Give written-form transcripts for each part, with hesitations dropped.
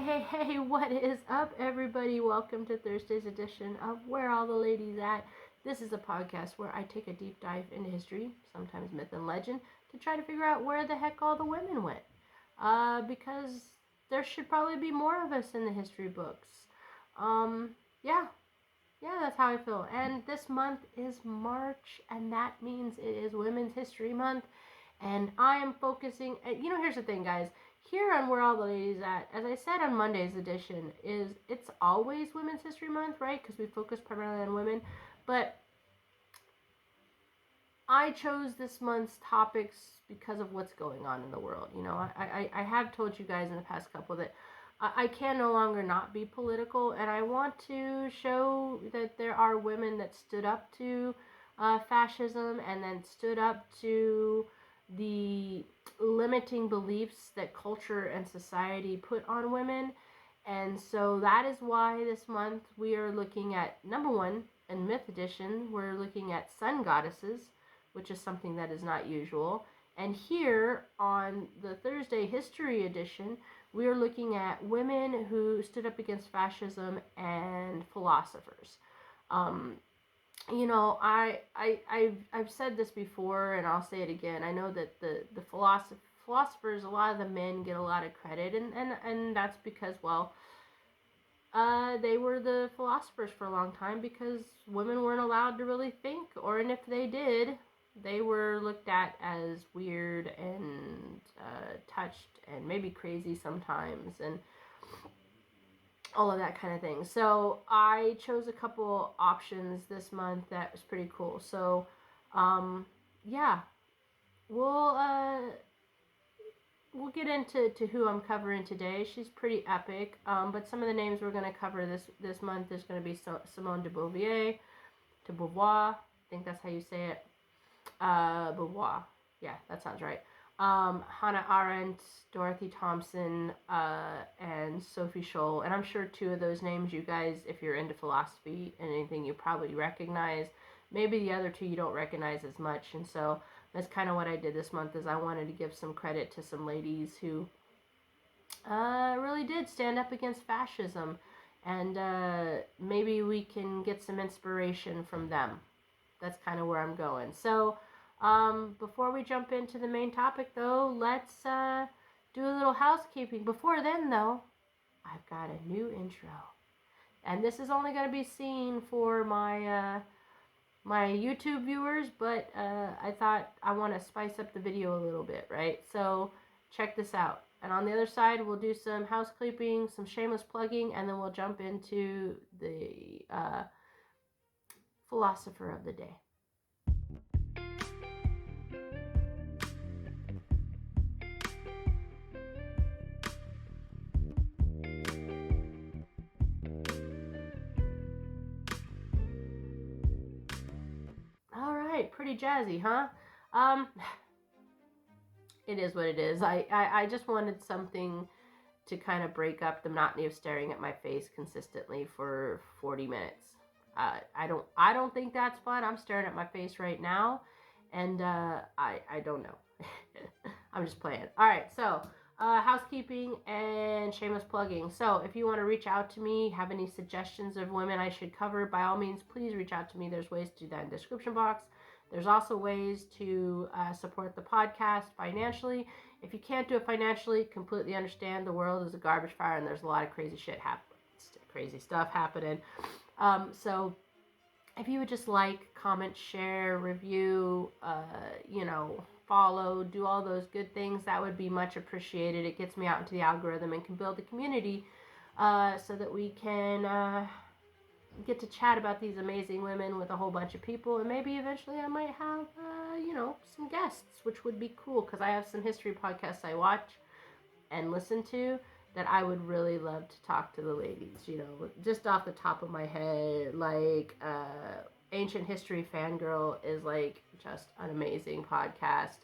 Hey, what is up, everybody? Welcome to Thursday's edition of Where All the Ladies At. This is a podcast where I take a deep dive into history, sometimes myth and legend, to try to figure out where the heck all the women went. Because there should probably be more of us in the history books. Yeah, that's how I feel. And this month is March, and that means it is Women's History Month. And I am focusing, here's the thing, guys. Here on Where All the Ladies At, as I said on Monday's edition, it's always Women's History Month, right? Because we focus primarily on women. But I chose this month's topics because of what's going on in the world. I have told you guys in the past couple that I can no longer not be political, and I want to show that there are women that stood up to fascism and then stood up to the limiting beliefs that culture and society put on women. And so that is why this month we are looking at, number one, in Myth Edition, we're looking at sun goddesses, which is something that is not usual. And here on the Thursday History Edition, we are looking at women who stood up against fascism and philosophers. I've said this before, and I'll say it again. I know that the philosophers, a lot of the men get a lot of credit, and that's because, they were the philosophers for a long time because women weren't allowed to really think, and if they did, they were looked at as weird and touched and maybe crazy sometimes, and all of that kind of thing. So I chose a couple options this month that was pretty cool. So we'll get into who I'm covering today. She's pretty epic. But some of the names we're going to cover this month is going to be Simone de Beauvoir. I think that's how you say it. Beauvoir. Yeah, that sounds right. Hannah Arendt, Dorothy Thompson, and Sophie Scholl. And I'm sure two of those names you guys, if you're into philosophy and anything, you probably recognize. Maybe the other two you don't recognize as much. And so that's kind of what I did this month, is I wanted to give some credit to some ladies who really did stand up against fascism. And maybe we can get some inspiration from them. That's kind of where I'm going. So before we jump into the main topic, though, let's do a little housekeeping. Before then, though, I've got a new intro. And this is only going to be seen for my my YouTube viewers, but I thought I want to spice up the video a little bit, right? So check this out. And on the other side, we'll do some housekeeping, some shameless plugging, and then we'll jump into the philosopher of the day. Pretty jazzy, huh? It is what it is. I just wanted something to kind of break up the monotony of staring at my face consistently for 40 minutes. I don't think that's fun. I'm staring at my face right now, and I don't know. I'm just playing. All right, so housekeeping and shameless plugging. So if you want to reach out to me, have any suggestions of women I should cover, by all means, please reach out to me. There's ways to do that in the description box. There's also ways to support the podcast financially. If you can't do it financially, completely understand. The world is a garbage fire, and there's a lot of crazy stuff happening. So if you would just like, comment, share, review, follow, do all those good things, that would be much appreciated. It gets me out into the algorithm and can build a community so that we can get to chat about these amazing women with a whole bunch of people, and maybe eventually I might have some guests, which would be cool, because I have some history podcasts I watch and listen to that I would really love to talk to the ladies. Just off the top of my head, like Ancient History Fangirl is like just an amazing podcast.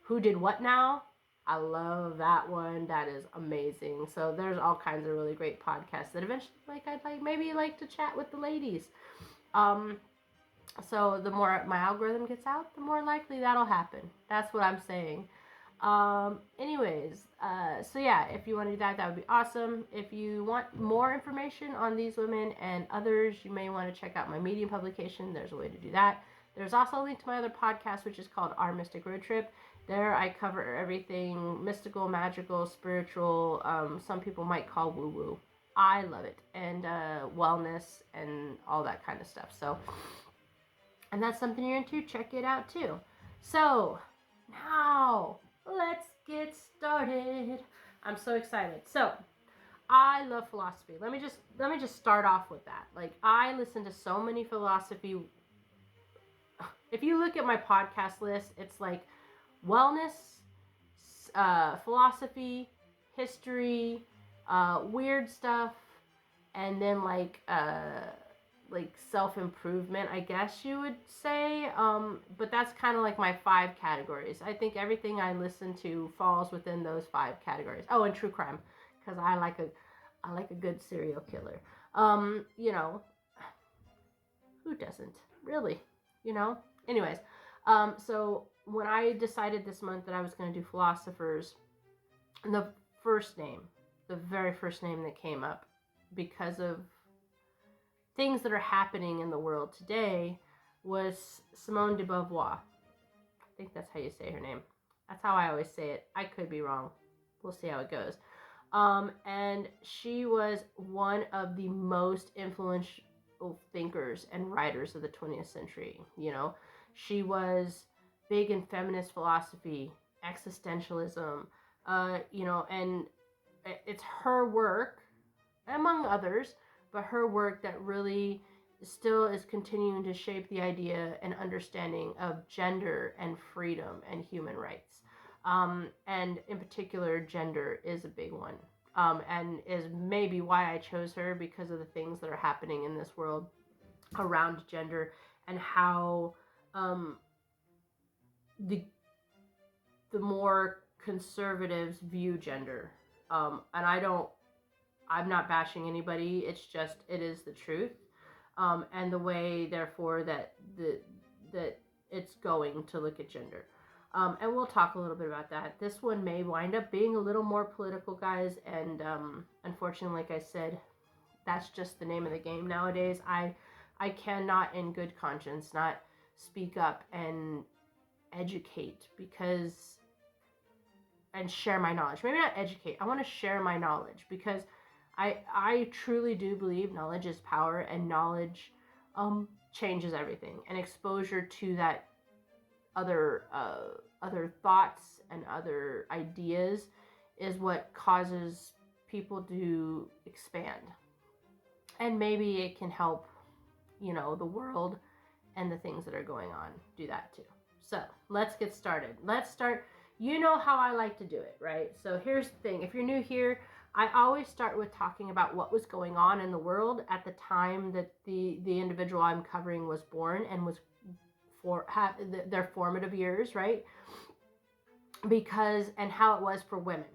Who Did What Now? I love that one. That is amazing. So there's all kinds of really great podcasts that eventually, I'd maybe like to chat with the ladies. So the more my algorithm gets out, the more likely that'll happen. That's what I'm saying. Anyways, so yeah, if you want to do that, that would be awesome. If you want more information on these women and others, you may want to check out my Medium publication. There's a way to do that. There's also a link to my other podcast, which is called Our Mystic Road Trip. There I cover everything mystical, magical, spiritual, some people might call woo-woo. I love it. And wellness and all that kind of stuff. So, and that's something you're into, check it out too. So, now, let's get started. I'm so excited. So, I love philosophy. Let me just start off with that. Like, I listen to so many philosophy. If you look at my podcast list, it's like wellness, philosophy, history, weird stuff, and then like self-improvement, I guess you would say. But that's kind of like my 5 categories. I think everything I listen to falls within those 5 categories. Oh, and true crime, because I like a good serial killer. You know, who doesn't really? You know. Anyways, so when I decided this month that I was going to do philosophers, the very first name that came up, because of things that are happening in the world today, was Simone de Beauvoir. I think that's how you say her name. That's how I always say it. I could be wrong. We'll see how it goes. And she was one of the most influential thinkers and writers of the 20th century. You know, she was big in feminist philosophy, existentialism, you know, and it's her work, among others, but her work that really still is continuing to shape the idea and understanding of gender and freedom and human rights. And in particular, gender is a big one. And is maybe why I chose her, because of the things that are happening in this world around gender and how the more conservatives view gender. And I'm not bashing anybody. It's just, it is the truth. And the way, therefore, that it's going to look at gender. And we'll talk a little bit about that. This one may wind up being a little more political, guys. And unfortunately, like I said, that's just the name of the game nowadays. I cannot, in good conscience, not speak up and educate and share my knowledge. Maybe not educate. I want to share my knowledge, because I truly do believe knowledge is power, and knowledge changes everything. And exposure to that other thoughts and other ideas is what causes people to expand. And maybe it can help, you know, the world and the things that are going on do that too. So let's get started. Let's start. You know how I like to do it, right? So here's the thing. If you're new here, I always start with talking about what was going on in the world at the time that the individual I'm covering was born and was their formative years, right? And how it was for women.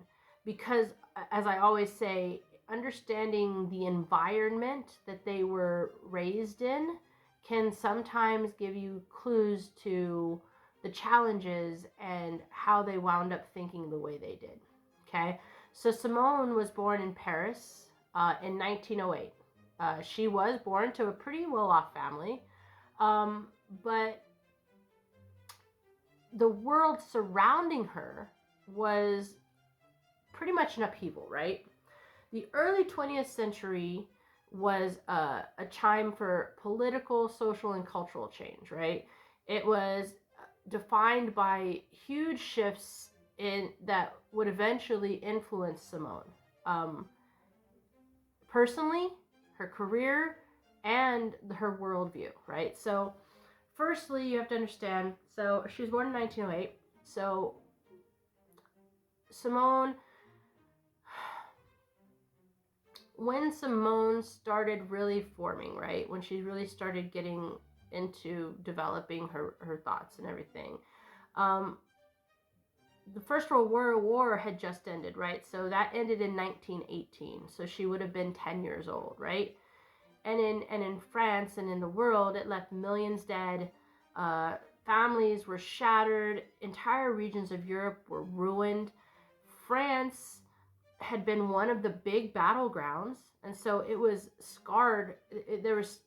Because, as I always say, understanding the environment that they were raised in can sometimes give you clues to the challenges and how they wound up thinking the way they did. Okay, so Simone was born in Paris in 1908. She was born to a pretty well-off family, but the world surrounding her was pretty much an upheaval, right? The early 20th century was a time for political, social, and cultural change, right? It was defined by huge shifts that would eventually influence Simone. Personally, her career, and her worldview, right? So, firstly, you have to understand, so she was born in 1908, so when Simone started really forming, right, when she really started getting into developing her thoughts and everything, the First World War had just ended, right? So that ended in 1918, so she would have been 10 years old, right? And in France and in the world, it left millions dead, Families were shattered. Entire regions of Europe were ruined. France had been one of the big battlegrounds, and so it was scarred. There was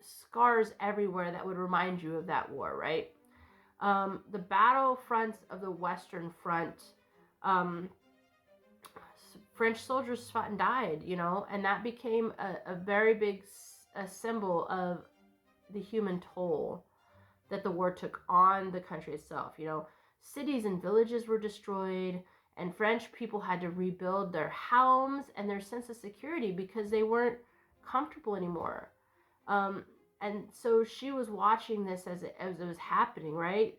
scars everywhere that would remind you of that war, right? The battlefronts of the Western Front, um, French soldiers fought and died, and that became a very big a symbol of the human toll that the war took on the country itself. Cities and villages were destroyed, and French people had to rebuild their homes and their sense of security because they weren't comfortable anymore. And so she was watching this as it was happening, right?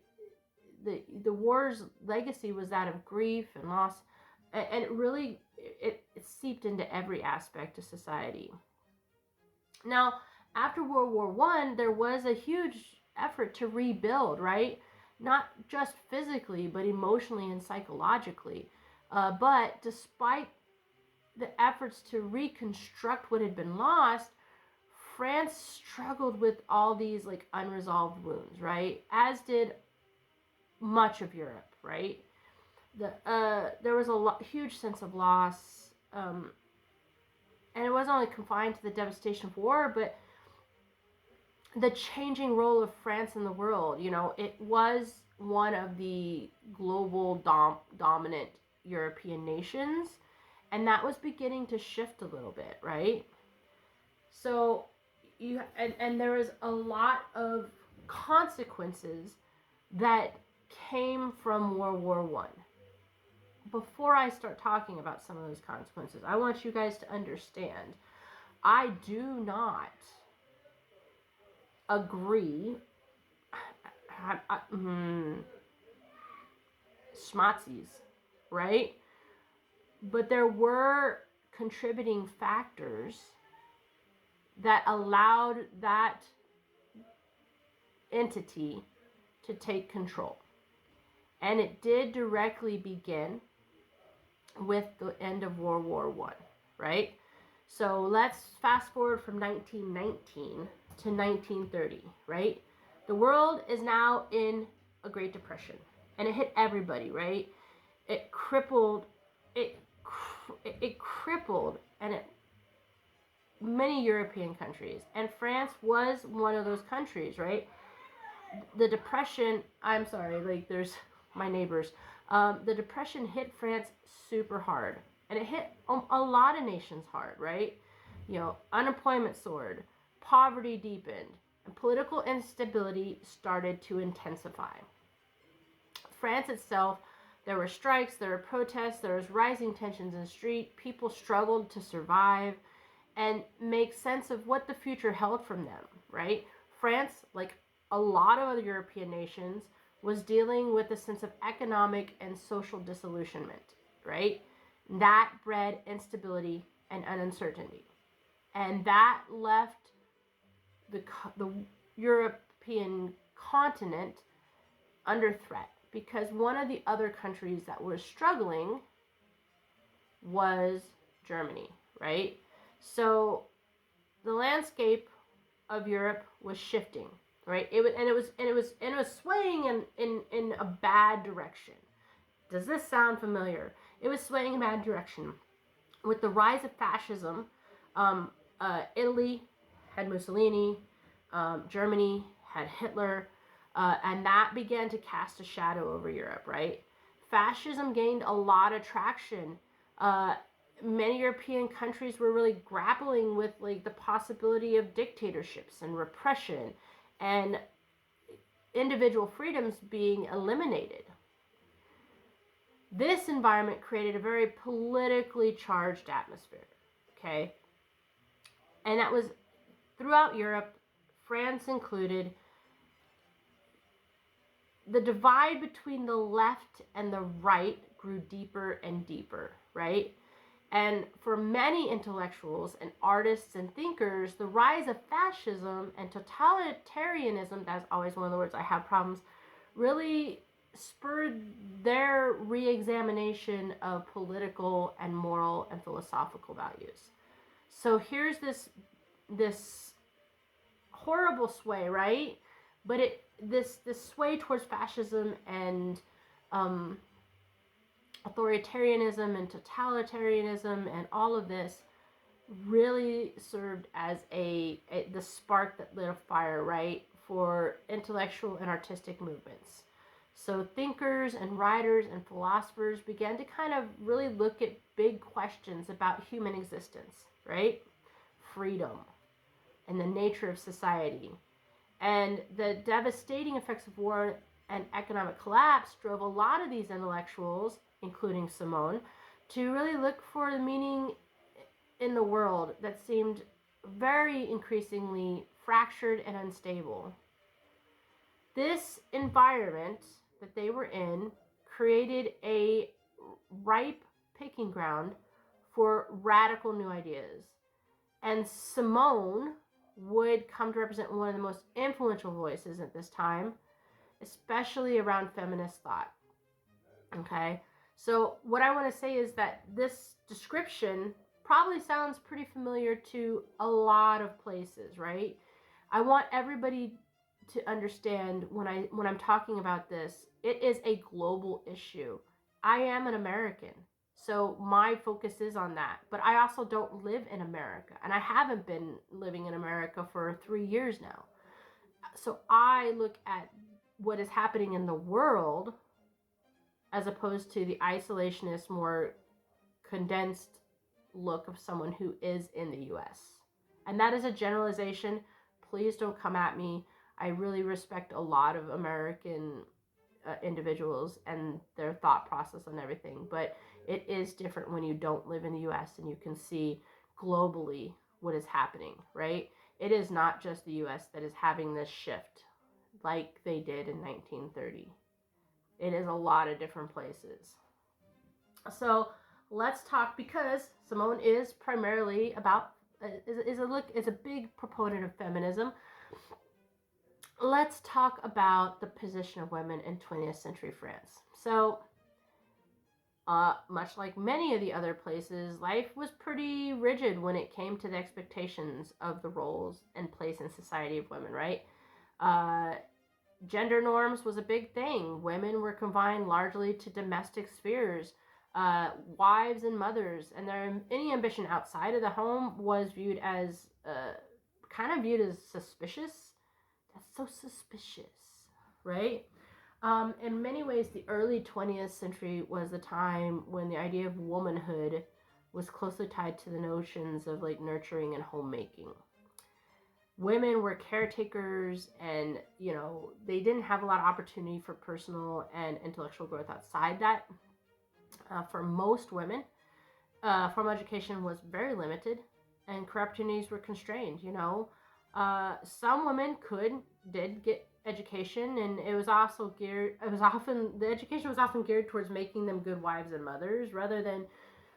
The war's legacy was that of grief and loss, and it really it seeped into every aspect of society. Now, after World War I, there was a huge effort to rebuild, right? Not just physically, but emotionally and psychologically. But despite the efforts to reconstruct what had been lost, France struggled with all these like unresolved wounds, right? As did much of Europe, right? There was a huge sense of loss, and it wasn't only confined to the devastation of war, but the changing role of France in the world. It was one of the global dominant European nations, and that was beginning to shift a little bit, right? So and there was a lot of consequences that came from World War I. Before I start talking about some of those consequences, I want you guys to understand, I do not agree. Schmatzes, right? But there were contributing factors that allowed that entity to take control. And it did directly begin with the end of World War I, right? So let's fast forward from 1919 to 1930, right? The world is now in a Great Depression, and it hit everybody, right? It crippled and many European countries, and France was one of those countries, right? The Depression, I'm sorry, like there's my neighbors. The Depression hit France super hard, and it hit a lot of nations hard, right? Unemployment soared, poverty deepened, and political instability started to intensify. France itself, there were strikes, there were protests, there was rising tensions in the street. People struggled to survive and make sense of what the future held from them, right? France, like a lot of other European nations, was dealing with a sense of economic and social disillusionment, right? That bred instability and uncertainty. And that left the European continent under threat, because one of the other countries that was struggling was Germany, right? So the landscape of Europe was shifting, right? It was swaying in a bad direction. Does this sound familiar? It was swaying in a bad direction. With the rise of fascism, Italy had Mussolini, Germany had Hitler, and that began to cast a shadow over Europe, right? Fascism gained a lot of traction. Many European countries were really grappling with like the possibility of dictatorships and repression and individual freedoms being eliminated. This environment created a very politically charged atmosphere, okay? And that was throughout Europe, France included. The divide between the left and the right grew deeper and deeper, right? And for many intellectuals and artists and thinkers, the rise of fascism and totalitarianism, that's always one of the words I have problems, really spurred their re-examination of political and moral and philosophical values. So here's this horrible sway, right? But this sway towards fascism and authoritarianism and totalitarianism and all of this really served as the spark that lit a fire, right, for intellectual and artistic movements. So thinkers and writers and philosophers began to kind of really look at big questions about human existence, right? Freedom and the nature of society. And the devastating effects of war and economic collapse drove a lot of these intellectuals, including Simone, to really look for the meaning in the world that seemed very increasingly fractured and unstable. This environment that they were in created a ripe picking ground for radical new ideas. And Simone would come to represent one of the most influential voices at this time, especially around feminist thought. Okay, so what I want to say is that this description probably sounds pretty familiar to a lot of places, right? I want everybody to understand when I'm talking about this, it is a global issue. I am an American, so my focus is on that. But I also don't live in America, and I haven't been living in America for 3 years now. So I look at what is happening in the world as opposed to the isolationist, more condensed look of someone who is in the US. And that is a generalization. Please don't come at me. I really respect a lot of American individuals and their thought process and everything, but it is different when you don't live in the US and you can see globally what is happening, right? It is not just the US that is having this shift like they did in 1930. It is a lot of different places. So let's talk, because Simone is primarily about is a big proponent of feminism. Let's talk about the position of women in 20th century France. So much like many of the other places, life was pretty rigid when it came to the expectations of the roles and place in society of women, right? Gender norms was a big thing. Women were confined largely to domestic spheres. Wives and mothers, and any ambition outside of the home was viewed as suspicious. That's so suspicious, right? In many ways, the early 20th century was the time when the idea of womanhood was closely tied to the notions of like nurturing and homemaking. Women were caretakers, and they didn't have a lot of opportunity for personal and intellectual growth outside that. For most women, formal education was very limited, and career opportunities were constrained. Some women did get education, and the education was often geared towards making them good wives and mothers, rather than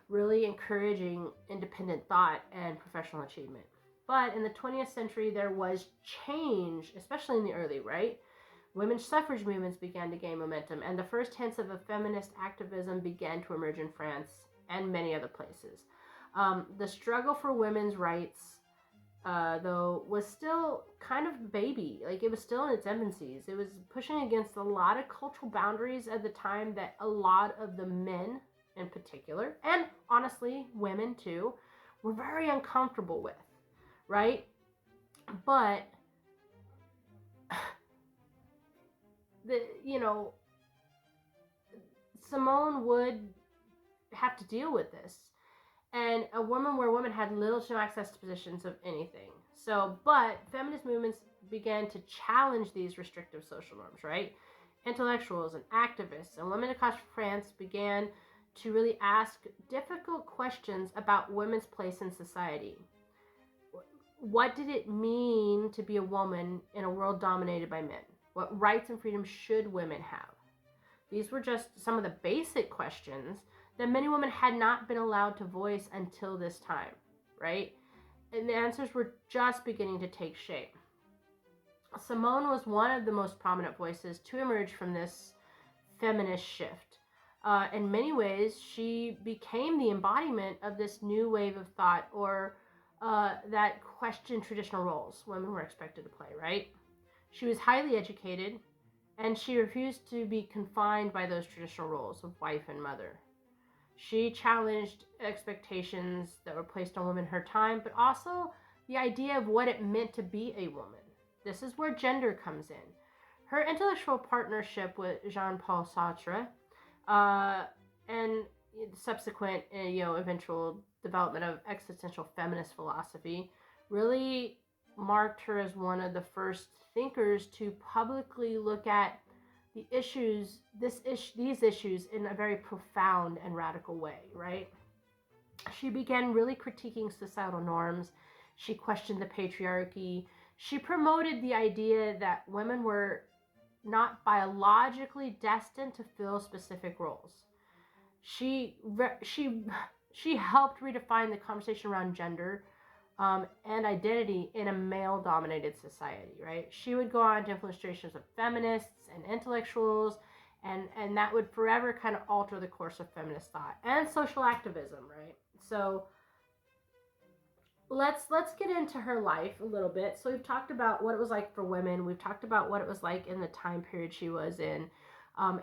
really encouraging independent thought and professional achievement. But in the 20th century, there was change, especially in the early, right? Women's suffrage movements began to gain momentum, and the first hints of a feminist activism began to emerge in France and many other places. The struggle for women's rights, though, was still kind of baby. Like, it was still in its infancies. It was pushing against a lot of cultural boundaries at the time that a lot of the men, in particular, and honestly, women too, were very uncomfortable with, right? But Simone would have to deal with this, and where women had little to no access to positions of anything. But feminist movements began to challenge these restrictive social norms, right? Intellectuals and activists and women across France began to really ask difficult questions about women's place in society. What did it mean to be a woman in a world dominated by men? What rights and freedoms should women have? These were just some of the basic questions that many women had not been allowed to voice until this time, right? And the answers were just beginning to take shape. Simone was one of the most prominent voices to emerge from this feminist shift. In many ways, she became the embodiment of this new wave of thought, or that questioned traditional roles women were expected to play, right? She was highly educated, and she refused to be confined by those traditional roles of wife and mother. She challenged expectations that were placed on women in her time, but also the idea of what it meant to be a woman. This is where gender comes in. Her intellectual partnership with Jean-Paul Sartre and subsequent, eventual development of existential feminist philosophy really marked her as one of the first thinkers to publicly look at these issues in a very profound and radical way, right? She began really critiquing societal norms. She questioned the patriarchy. She promoted the idea that women were not biologically destined to fill specific roles. She helped redefine the conversation around gender and identity in a male-dominated society, right? She would go on to influence generations of feminists and intellectuals, and that would forever kind of alter the course of feminist thought and social activism, right? So let's get into her life a little bit. So we've talked about what it was like for women. We've talked about what it was like in the time period she was in.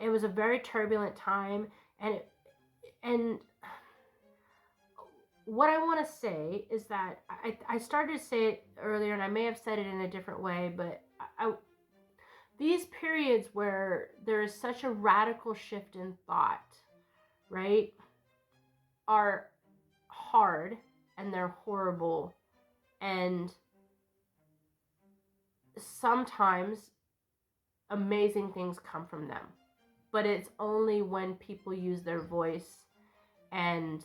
It was a very turbulent time, and what I want to say is that I started to say it earlier, and I may have said it in a different way, but these periods where there is such a radical shift in thought, right, are hard, and they're horrible, and sometimes amazing things come from them. But it's only when people use their voice and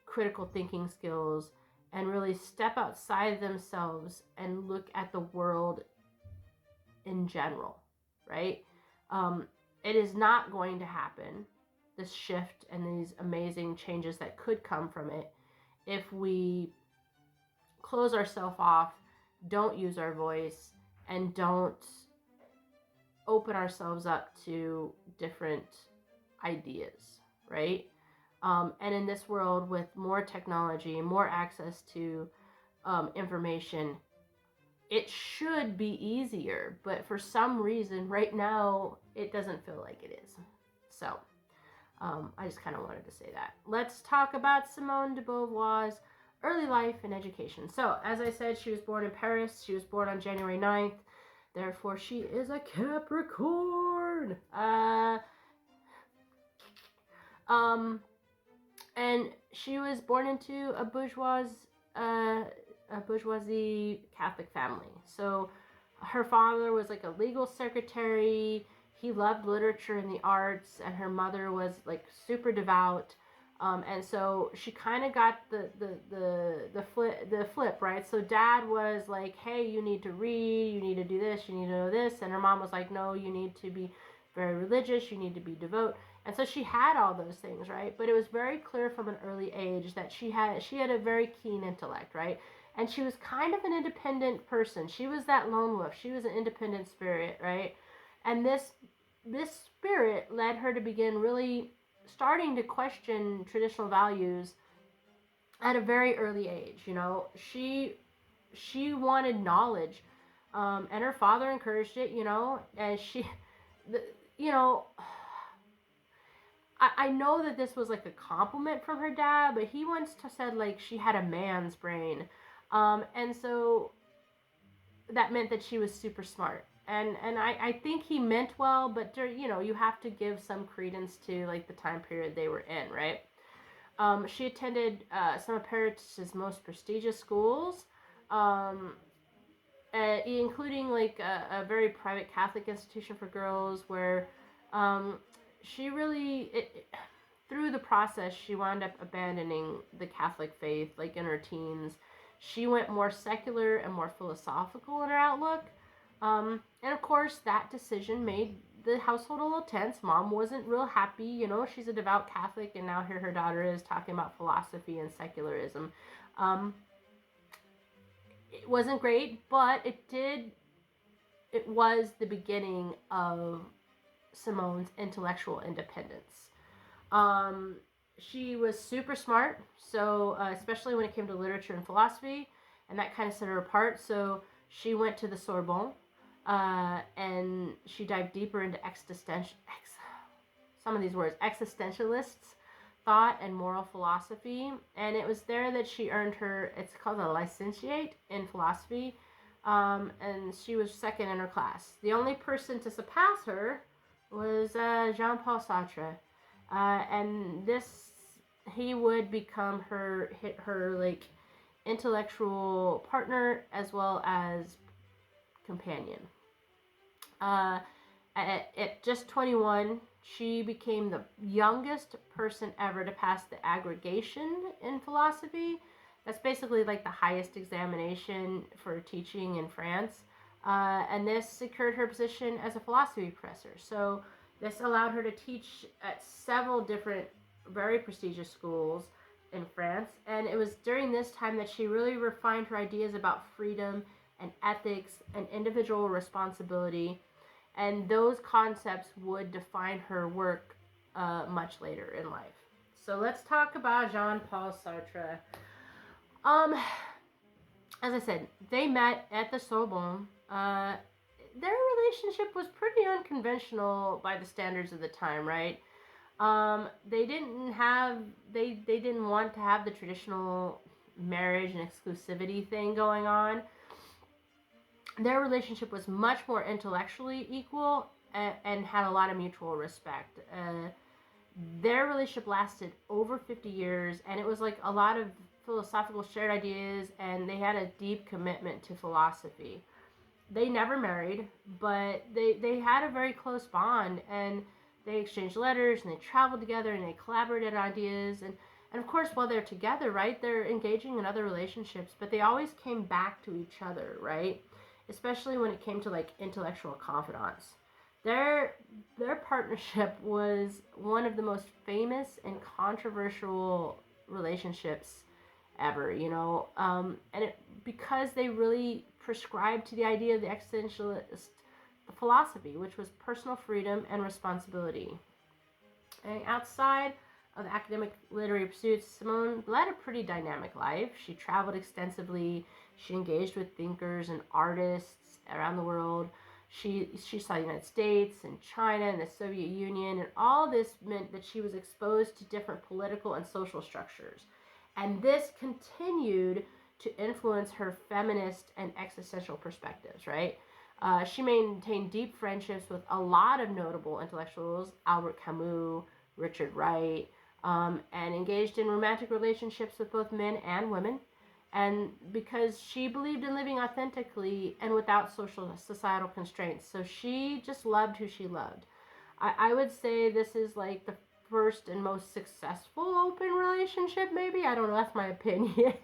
critical thinking skills and really step outside themselves and look at the world in general, right? It is not going to happen, this shift and these amazing changes that could come from it, if we close ourselves off, don't use our voice, and don't open ourselves up to different ideas, right? And in this world with more technology, more access to information, it should be easier, but for some reason right now it doesn't feel like it is. So I just kind of wanted to say that. Let's talk about Simone de Beauvoir's early life and education. So as I said, she was born in Paris. She was born on January 9th. Therefore, she is a Capricorn. And she was born into a bourgeoisie Catholic family. So her father was like a legal secretary. He loved literature and the arts, and her mother was like super devout. And so she kind of got the flip, right? So dad was like, hey, you need to read, you need to do this, you need to know this. And her mom was like, no, you need to be very religious, you need to be devout. And so she had all those things, right? But it was very clear from an early age that she had a very keen intellect, right? And she was kind of an independent person. She was that lone wolf. She was an independent spirit, right? And this spirit led her to begin really starting to question traditional values at a very early age. She wanted knowledge, and her father encouraged it. And I know that this was like a compliment from her dad, but he once said like she had a man's brain, and so that meant that she was super smart. And I think he meant well, but you have to give some credence to like the time period they were in, right? She attended some of Paris's most prestigious schools, including like a very private Catholic institution for girls, where she really, through the process, she wound up abandoning the Catholic faith, like in her teens. She went more secular and more philosophical in her outlook. And of course, that decision made the household a little tense. Mom wasn't real happy. She's a devout Catholic, and now here her daughter is talking about philosophy and secularism. It wasn't great, but it was the beginning of Simone's intellectual independence. She was super smart, so especially when it came to literature and philosophy, and that kind of set her apart. So she went to the Sorbonne, And she dived deeper into some of these words, existentialists thought and moral philosophy. And it was there that she earned her, it's called a licentiate in philosophy. And she was second in her class. The only person to surpass her was Jean-Paul Sartre. And he would become her like intellectual partner as well as companion. At just 21, she became the youngest person ever to pass the agrégation in philosophy. That's basically like the highest examination for teaching in France. And this secured her position as a philosophy professor. So this allowed her to teach at several different very prestigious schools in France. And it was during this time that she really refined her ideas about freedom and ethics and individual responsibility. And those concepts would define her work much later in life. So let's talk about Jean-Paul Sartre. As I said, they met at the Sorbonne. Their relationship was pretty unconventional by the standards of the time, right? They didn't want to have the traditional marriage and exclusivity thing going on. Their relationship was much more intellectually equal and had a lot of mutual respect. Their relationship lasted over 50 years, and it was like a lot of philosophical shared ideas, and they had a deep commitment to philosophy. They never married, but they had a very close bond, and they exchanged letters, and they traveled together, and they collaborated on ideas, and of course, while they're together, right, they're engaging in other relationships, but they always came back to each other, right? Especially when it came to like intellectual confidants. Their partnership was one of the most famous and controversial relationships ever, you know, and because they really prescribed to the idea of the existentialist philosophy, which was personal freedom and responsibility. And outside of academic literary pursuits, Simone led a pretty dynamic life. She traveled extensively. She engaged with thinkers and artists around the world. She saw the United States and China and the Soviet Union, and all this meant that she was exposed to different political and social structures. And this continued to influence her feminist and existential perspectives, right? She maintained deep friendships with a lot of notable intellectuals, Albert Camus, Richard Wright, and engaged in romantic relationships with both men and women. And because she believed in living authentically and without societal constraints. So she just loved who she loved. I would say this is like the first and most successful open relationship, maybe. I don't know, that's my opinion.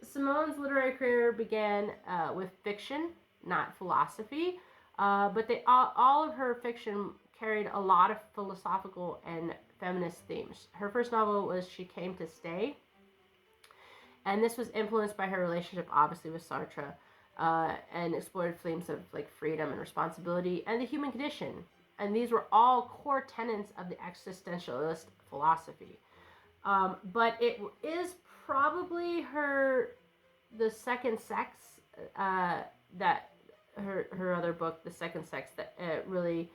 Simone's literary career began with fiction, not philosophy. But all of her fiction carried a lot of philosophical and feminist themes. Her first novel was She Came to Stay. And this was influenced by her relationship, obviously, with Sartre, and explored themes of like freedom and responsibility and the human condition. And these were all core tenets of the existentialist philosophy. But it is probably the Second Sex, that her other book, The Second Sex, that really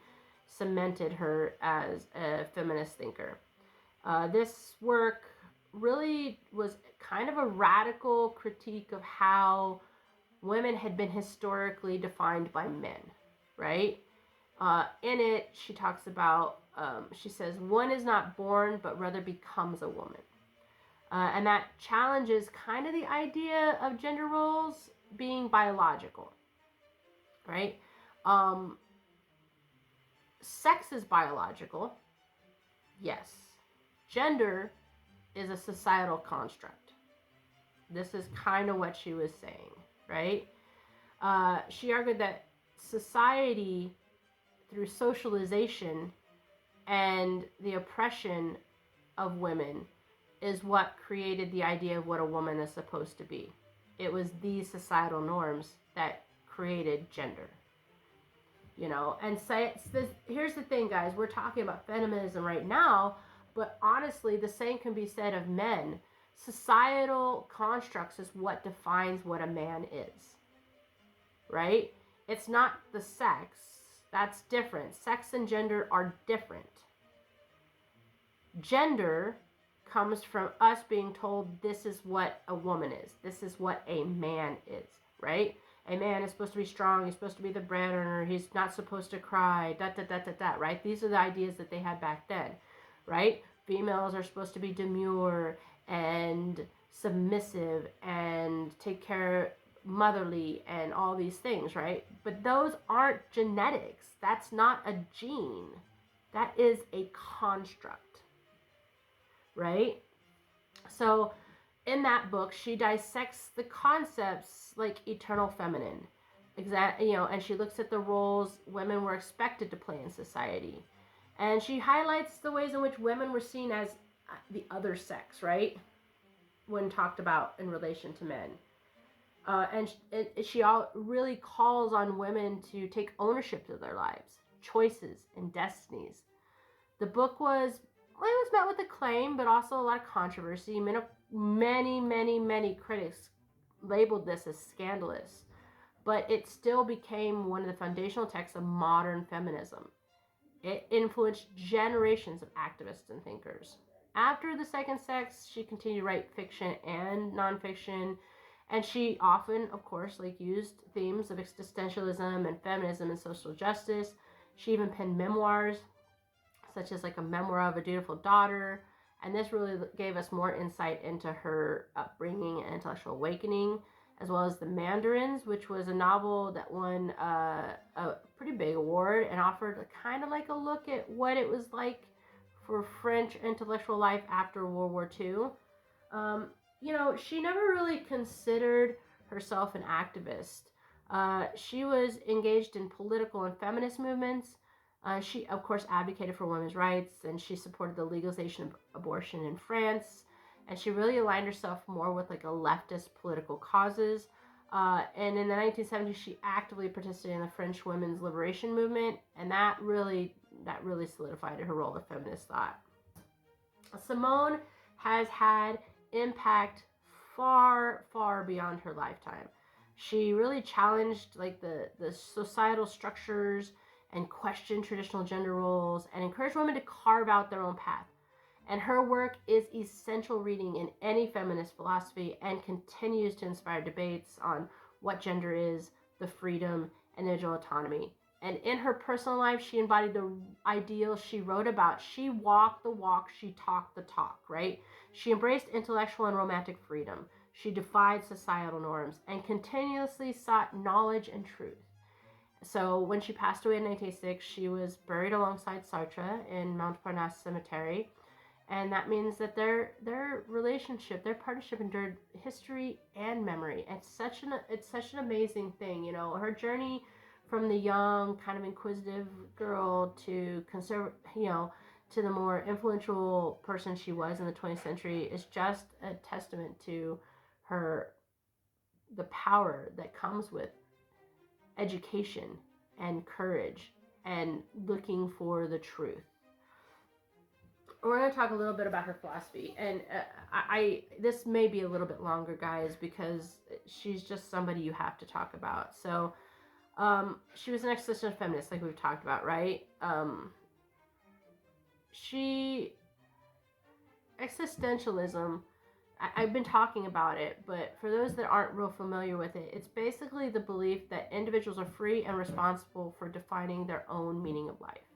cemented her as a feminist thinker. This work really was kind of a radical critique of how women had been historically defined by men, right? In it, she talks about, she says, one is not born, but rather becomes a woman. And that challenges kind of the idea of gender roles being biological, right? Sex is biological, yes. Gender is a societal construct. This is kind of what she was saying, right? She argued that society, through socialization and the oppression of women, is what created the idea of what a woman is supposed to be. It was these societal norms that created gender. You know, and here's the thing, guys. We're talking about feminism right now, but honestly, the same can be said of men. Societal constructs is what defines what a man is, right? It's not the sex. That's different. Sex and gender are different. Gender comes from us being told this is what a woman is. This is what a man is, right? A man is supposed to be strong. He's supposed to be the breadwinner. He's not supposed to cry. Right? These are the ideas that they had back then, right? Females are supposed to be demure and submissive and take care, motherly, and all these things, right? But those aren't genetics. That's not a gene. That is a construct, right? So in that book, she dissects the concepts like eternal feminine, and she looks at the roles women were expected to play in society. And she highlights the ways in which women were seen as the other sex, right? When talked about in relation to men. And she really calls on women to take ownership of their lives, choices, and destinies. The book was met with acclaim, but also a lot of controversy. Many critics labeled this as scandalous, but it still became one of the foundational texts of modern feminism. It influenced generations of activists and thinkers. After The Second Sex, she continued to write fiction and nonfiction, and she often, of course, used themes of existentialism and feminism and social justice. She even penned memoirs, such as a memoir of a dutiful daughter, and this really gave us more insight into her upbringing and intellectual awakening, as well as The Mandarins, which was a novel that won a pretty big award and offered kind of a look at what it was like for French intellectual life after World War II. She never really considered herself an activist. She was engaged in political and feminist movements. She, of course, advocated for women's rights, and she supported the legalization of abortion in France. And she really aligned herself more with a leftist political causes. And in the 1970s, she actively participated in the French women's liberation movement, and that really solidified her role in feminist thought. Simone has had impact far beyond her lifetime. She really challenged the societal structures and questioned traditional gender roles and encouraged women to carve out their own path. And her work is essential reading in any feminist philosophy and continues to inspire debates on what gender is, the freedom, and individual autonomy. And in her personal life, she embodied the ideals she wrote about. She walked the walk, she talked the talk, right? She embraced intellectual and romantic freedom. She defied societal norms and continuously sought knowledge and truth. So when she passed away in 1986, she was buried alongside Sartre in Montparnasse Cemetery. And that means that their relationship, their partnership endured history and memory. It's such an amazing thing, her journey from the young, kind of inquisitive girl to to the more influential person she was in the 20th century is just a testament to the power that comes with education and courage and looking for the truth. We're going to talk a little bit about her philosophy, and this may be a little bit longer, guys, because she's just somebody you have to talk about. So she was an existential feminist, like we've talked about, right? Existentialism, I've been talking about it, but for those that aren't real familiar with it, it's basically the belief that individuals are free and responsible for defining their own meaning of life.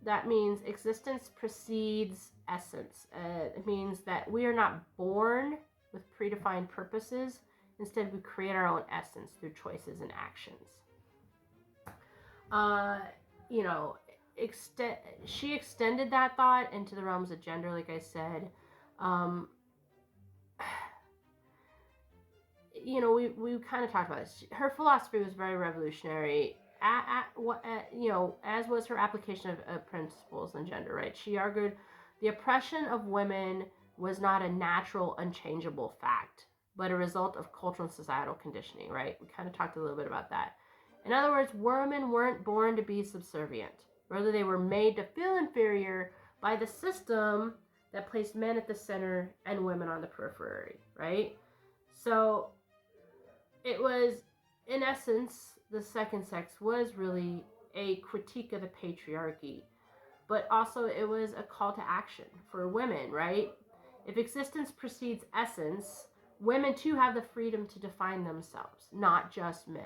That means existence precedes essence. It means that we are not born with predefined purposes. Instead, we create our own essence through choices and actions. She extended that thought into the realms of gender, like I said. We kind of talked about this. Her philosophy was very revolutionary, as was her application of principles in gender, right? She argued the oppression of women was not a natural, unchangeable fact, but a result of cultural and societal conditioning, right? We kind of talked a little bit about that. In other words, women weren't born to be subservient. Rather, they were made to feel inferior by the system that placed men at the center and women on the periphery, right? So it was in essence, the second sex was really a critique of the patriarchy, but also it was a call to action for women, right? If existence precedes essence, women too have the freedom to define themselves, not just men.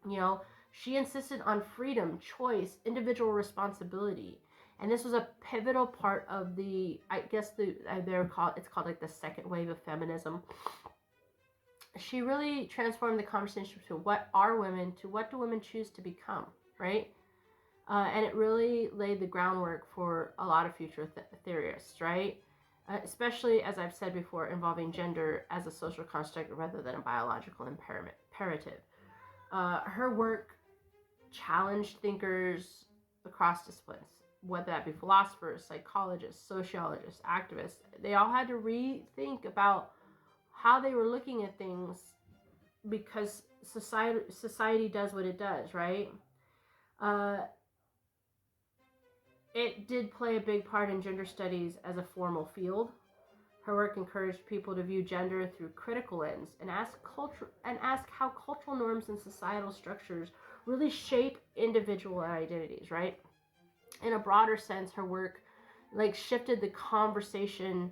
You know, she insisted on freedom, choice, individual responsibility. And this was a pivotal part of the, I guess it's called like the second wave of feminism. She really transformed the conversation to what are women, to what do women choose to become, right? And it really laid the groundwork for a lot of future theorists, right? Especially, as I've said before, involving gender as a social construct rather than a biological imperative. Her work challenged thinkers across disciplines, whether that be philosophers, psychologists, sociologists, activists. They all had to rethink about how they were looking at things because society does what it does, right? It did play a big part in gender studies as a formal field. Her work encouraged people to view gender through critical lens and ask how cultural norms and societal structures really shape individual identities, right? In a broader sense, her work shifted the conversation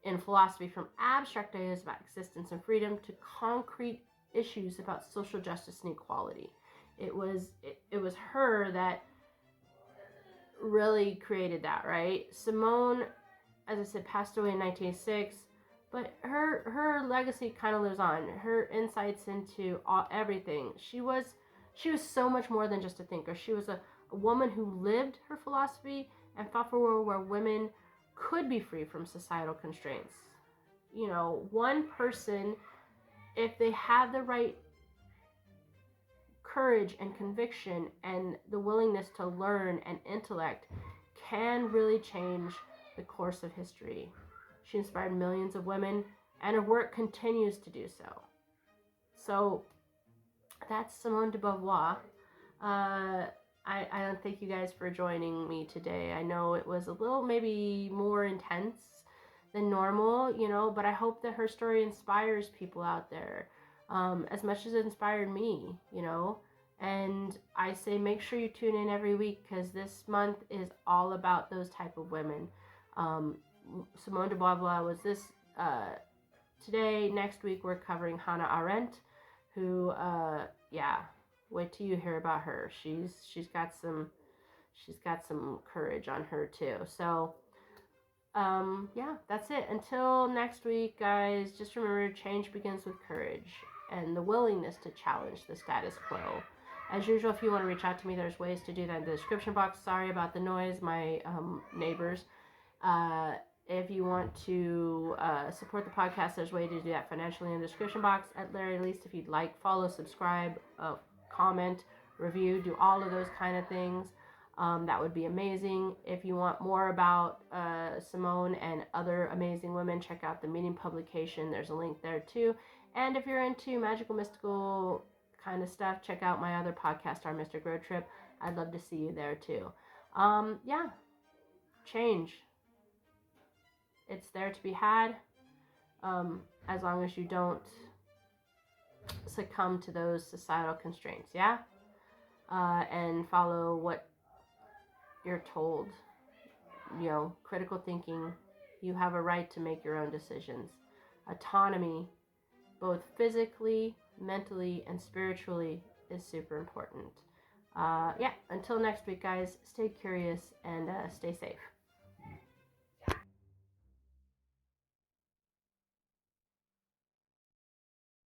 in philosophy from abstract ideas about existence and freedom to concrete issues about social justice and equality. It was her that really created that, right? Simone, as I said, passed away in 1906, but her legacy kind of lives on. Her insights into everything. She was so much more than just a thinker. She was a woman who lived her philosophy and fought for a world where women could be free from societal constraints. You know, one person, if they have the right courage and conviction and the willingness to learn and intellect, can really change the course of history. She inspired millions of women, and her work continues to do so. So that's Simone de Beauvoir. I don't thank you guys for joining me today. I know it was a little maybe more intense than normal, you know, but I hope that her story inspires people out there as much as it inspired me, you know. And I say make sure you tune in every week because this month is all about those type of women. Simone de Beauvoir was this today. Next week we're covering Hannah Arendt, who wait till you hear about her. She's got some courage on her too. So that's it. Until next week, guys, just remember change begins with courage and the willingness to challenge the status quo. As usual, if you want to reach out to me, there's ways to do that in the description box. Sorry about the noise, my neighbors. If you want to support the podcast, there's a way to do that financially in the description box. At very least, if you'd like, follow, subscribe, comment, review, do all of those kind of things. That would be amazing. If you want more about Simone and other amazing women, check out the Meeting publication. There's a link there too. And if you're into magical, mystical kind of stuff, check out my other podcast, Our Mystic Road Trip. I'd love to see you there too. Change. It's there to be had, as long as you don't succumb to those societal constraints, and follow what you're told. You know, critical thinking, you have a right to make your own decisions. Autonomy, both physically, mentally, and spiritually, is super important. Until next week, guys, stay curious and stay safe.